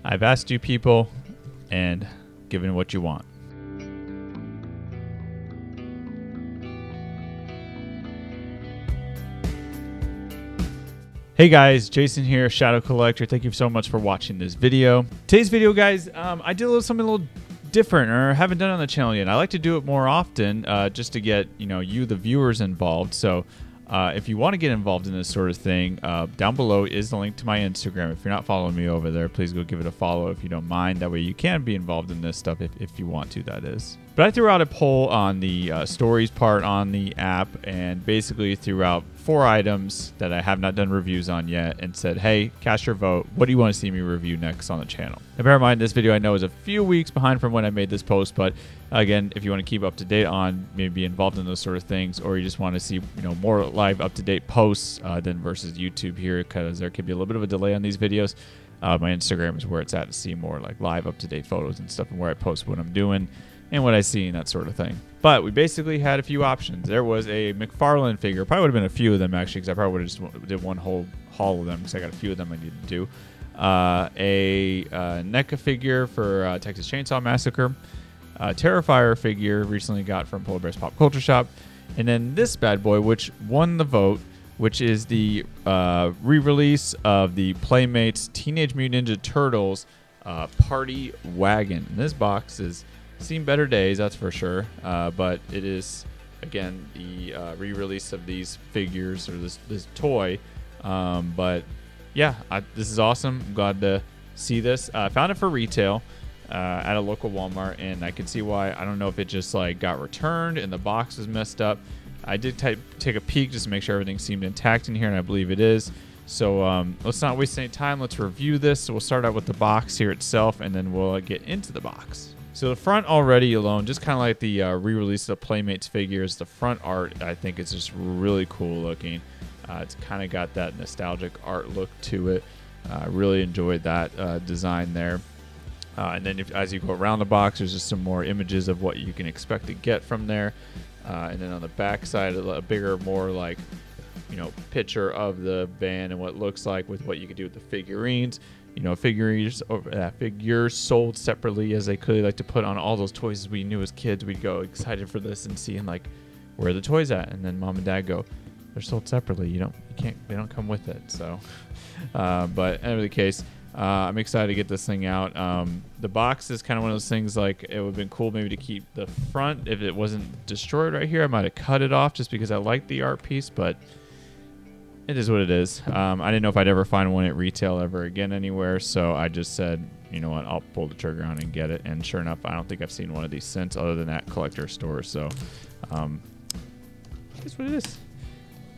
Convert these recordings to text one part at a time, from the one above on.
I've asked you people and given what you want. Hey guys, Jason here, Shadow Collector. Thank you so much for watching this video. Today's video, guys, I did something a little different, or haven't done on the channel yet. I like to do it more often, just to get you, the viewers, involved. So if you want to get involved in this sort of thing, down below is the link to my Instagram. If you're not following me over there, please go give it a follow if you don't mind. That way you can be involved in this stuff if you want to, that is. But I threw out a poll on the stories part on the app, and basically threw out 4 items that I have not done reviews on yet, and said, hey, cast your vote. What do you want to see me review next on the channel? Now, bear in mind, this video I know is a few weeks behind from when I made this post, but again, if you want to keep up to date on, maybe be involved in those sort of things, or you just want to see more live up-to-date posts than versus YouTube here, because there could be a little bit of a delay on these videos. My Instagram is where it's at to see more like live up-to-date photos and stuff, and where I post what I'm doing and what I see and that sort of thing. But we basically had a few options. There was a McFarlane figure. Probably would have been a few of them, actually, because I probably would have just did one whole haul of them, because I got a few of them I needed to do. A NECA figure for Texas Chainsaw Massacre. A Terrifier figure recently got from Polar Bears Pop Culture Shop. And then this bad boy, which won the vote, which is the re-release of the Playmates Teenage Mutant Ninja Turtles Party Wagon. And this box has seen better days, that's for sure. But it is, again, the re-release of these figures, or this toy. But yeah, this is awesome. I'm glad to see this. I found it for retail at a local Walmart, and I can see why. I don't know if it just like got returned and the box was messed up. I did take a peek just to make sure everything seemed intact in here, and I believe it is. So let's not waste any time. Let's review this. So we'll start out with the box here itself, and then we'll get into the box. So the front already alone, just kind of like the re-release of the Playmates figures, the front art I think is just really cool looking. It's kind of got that nostalgic art look to it. I really enjoyed that design there. And then as you go around the box, there's just some more images of what you can expect to get from there. And then on the back side, a bigger, more like, picture of the band and what it looks like with what you can do with the figurines. Figures sold separately, as they clearly like to put on all those toys we knew as kids. We'd go excited for this and seeing like, where are the toys at? And then mom and dad go, they're sold separately. They don't come with it. So, but in any case, I'm excited to get this thing out. The box is kind of one of those things, like, it would have been cool maybe to keep the front. If it wasn't destroyed right here, I might have cut it off just because I like the art piece, but it is what it is. I didn't know if I'd ever find one at retail ever again anywhere, so I just said, you know what, I'll pull the trigger on and get it. And sure enough, I don't think I've seen one of these since, other than that collector store. So that's what it is.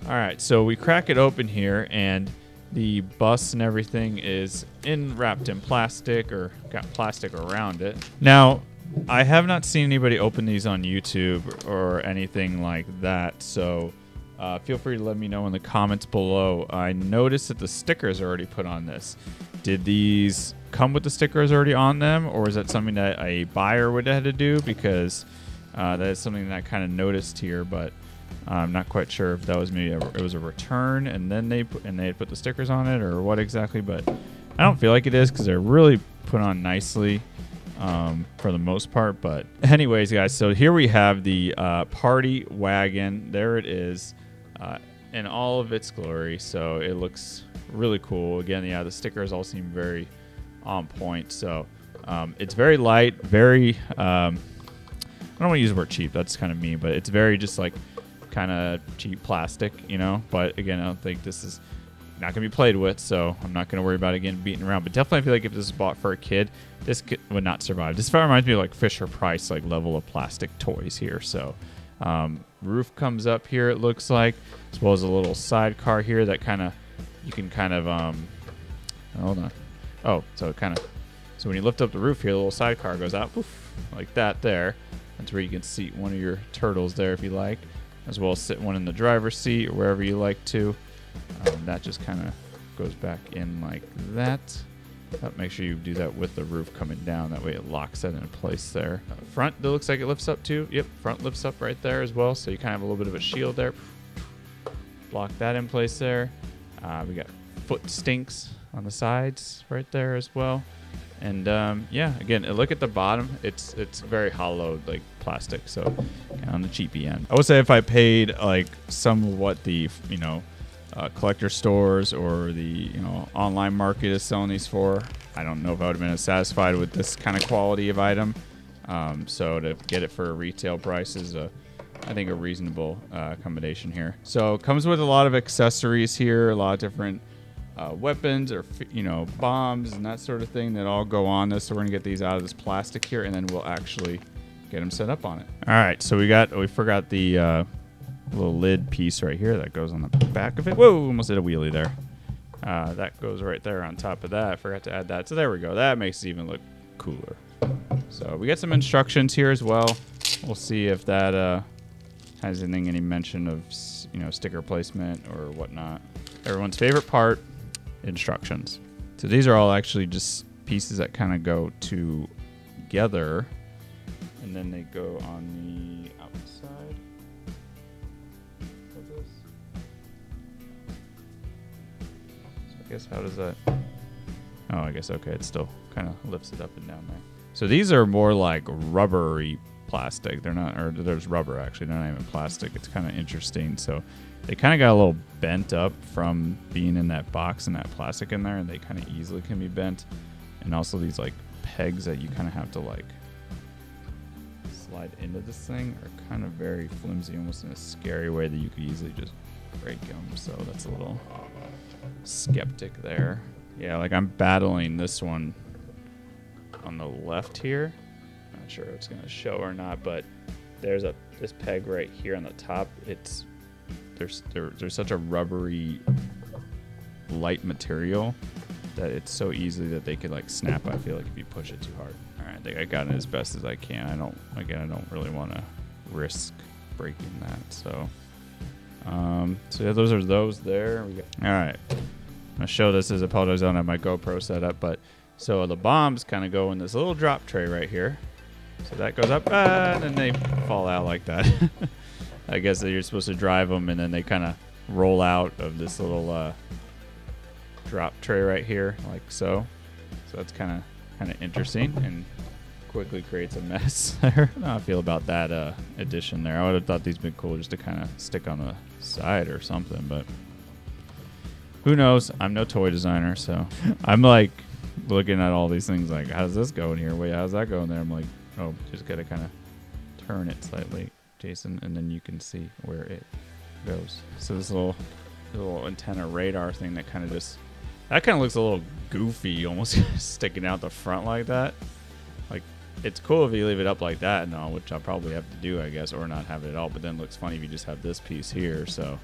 All right, so we crack it open here, and the bus and everything is wrapped in plastic, or got plastic around it. Now, I have not seen anybody open these on YouTube or anything like that, so feel free to let me know in the comments below. I noticed that the stickers are already put on this. Did these come with the stickers already on them, or is that something that a buyer would have had to do? Because that is something that I kind of noticed here, but I'm not quite sure if that was maybe it was a return and then they had put the stickers on it, or what exactly. But I don't feel like it is, because they're really put on nicely for the most part. But anyways, guys, so here we have the Party Wagon. There it is in all of its glory. So it looks really cool. Again, yeah, the stickers all seem very on point. So it's very light, very I don't want to use the word cheap, that's kind of mean, but it's very just like kind of cheap plastic, but again, I don't think this is not gonna be played with, so I'm not gonna worry about it getting beaten around. But definitely I feel like if this is bought for a kid, this would not survive. This reminds me of like Fisher Price like level of plastic toys here. So roof comes up here, it looks like, as well as a little sidecar here that you can hold on. Oh, so so when you lift up the roof here, the little sidecar goes out, poof, like that there. That's where you can seat one of your turtles there if you like, as well as sit one in the driver's seat or wherever you like to. That just kind of goes back in like that. But make sure you do that with the roof coming down. That way it locks that in place there. Front, that looks like it lifts up too. Yep, front lifts up right there as well. So you kind of have a little bit of a shield there. Block that in place there. We got foot stinks on the sides right there as well. And yeah, again, look at the bottom. It's very hollow, like plastic, so on the cheapy end. I would say if I paid like some of what the collector stores or the online market is selling these for, I don't know if I would have been as satisfied with this kind of quality of item. So to get it for a retail price is I think a reasonable accommodation here. So it comes with a lot of accessories here, a lot of different weapons or bombs and that sort of thing that all go on this. So we're gonna get these out of this plastic here, and then we'll actually get them set up on it. All right, so we forgot the little lid piece right here that goes on the back of it. Whoa, almost did a wheelie there. That goes right there on top of that. I forgot to add that. So there we go. That makes it even look cooler. So we got some instructions here as well. We'll see if that has any mention of sticker placement or whatnot. Everyone's favorite part, instructions. So these are all actually just pieces that kind of go together, and then they go on the outside of this. So I guess how does that? Oh, I guess okay. It still kind of lifts it up and down there. So these are more like rubbery plastic. They're not, or there's rubber actually. They're not even plastic. It's kind of interesting. So they kind of got a little bent up from being in that box and that plastic in there, and they kind of easily can be bent. And also these like pegs that you kind of have to like slide into this thing are kind of very flimsy, almost in a scary way that you could easily just break them. So that's a little skeptic there. Yeah, like I'm battling this one on the left here. Not sure if it's going to show or not, but there's this peg right here on the top. There's such a rubbery light material that it's so easily that they could like snap. I feel like if you push it too hard. All right, I think I got it as best as I can. I don't really want to risk breaking that. So yeah, those are those there. All right, I'm gonna show this as I apologize. I don't have my GoPro set up, but so the bombs kind of go in this little drop tray right here. So that goes up, and then they fall out like that. I guess that you're supposed to drive them, and then they kind of roll out of this little drop tray right here, like so. So that's kind of interesting, and quickly creates a mess there. How I feel about that addition there. I would have thought these would be cool just to kind of stick on the side or something, but who knows? I'm no toy designer, so I'm like looking at all these things like, how does this go in here? Wait, how's that go in there? I'm like, oh, just gotta kind of turn it slightly, Jason, and then you can see where it goes. So this little antenna radar thing that kind of looks a little goofy, almost sticking out the front like that. Like, it's cool if you leave it up like that and all, which I'll probably have to do, I guess, or not have it at all. But then it looks funny if you just have this piece here. So,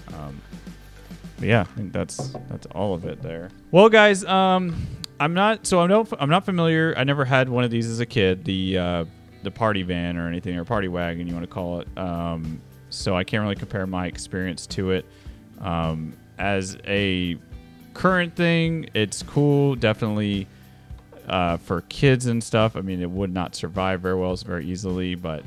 but yeah, I think that's all of it there. Well, guys, I'm not familiar. I never had one of these as a kid. The party van or anything, or party wagon, you want to call it. So I can't really compare my experience to it. As a current thing, it's cool, definitely for kids and stuff. I mean, it would not survive very well very easily, but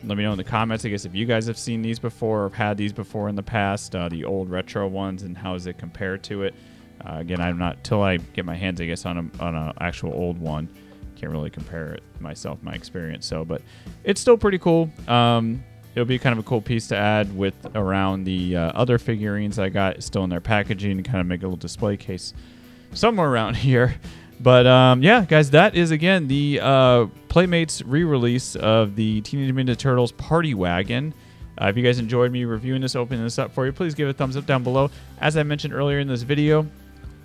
let me know in the comments, I guess, if you guys have seen these before or had these before in the past, the old retro ones, and how does it compare to it. Again, I'm not, till I get my hands, I guess, on a actual old one, can't really compare it myself, my experience. So, but it's still pretty cool. It'll be kind of a cool piece to add with around the other figurines I got still in their packaging, to kind of make a little display case somewhere around here. But yeah, guys, that is again the Playmates re-release of the Teenage Mutant Ninja Turtles Party Wagon. If you guys enjoyed me reviewing this, opening this up for you, please give it a thumbs up down below. As I mentioned earlier in this video,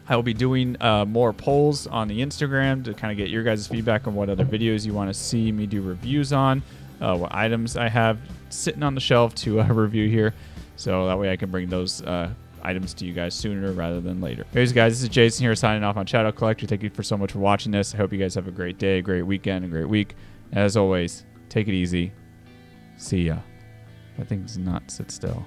I will be doing more polls on the Instagram to kind of get your guys' feedback on what other videos you want to see me do reviews on, what items I have sitting on the shelf to review here. So that way I can bring those items to you guys sooner rather than later. Anyways, guys, this is Jason here signing off on Shadow Collector. Thank you for so much for watching this. I hope you guys have a great day, a great weekend, a great week. As always, take it easy. See ya. That thing does not sit still.